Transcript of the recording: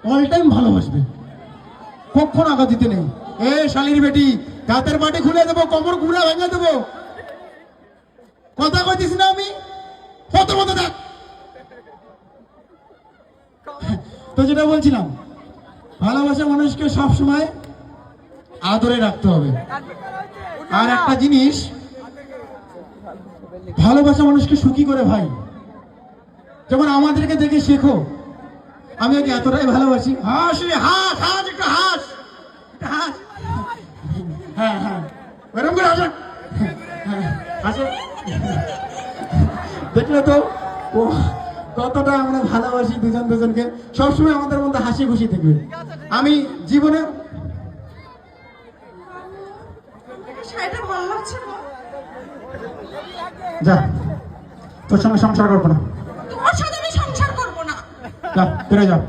All time ভালোবাসবে, কখন আঘাত দিতে নেই। এ শালির বেটি, দাঁতের বাটি খুলে দেবো, কোমর ঘুরে ভেঙে দেবো, কথা কইতিস না আমি? কত মতো দেখ। তো যেটা বলছিলাম, ভালোবাসা মানুষকে সবসময় আদরে রাখতে হবে। আর একটা জিনিস, ভালোবাসা মানুষকে সুখী করে ভাই। যেমন আমাদেরকে দেখে শেখো, আমি ওকে এতটাই ভালোবাসি। হাস রে, হাস, হাস, একটু হাস, হাস। হ্যাঁ হ্যাঁ, এরকম করে হাসো, হাসো। দেখলে তো ও কতটা আমরা ভালোবাসি দুজন দুজনকে। সবসময় আমাদের মধ্যে হাসি খুশি থাকবে। আমি জীবনে যা, তোর সঙ্গে সংসার করবো না। তোমার সাথে আমি সংসার করবো না। যা, ফিরে যাও।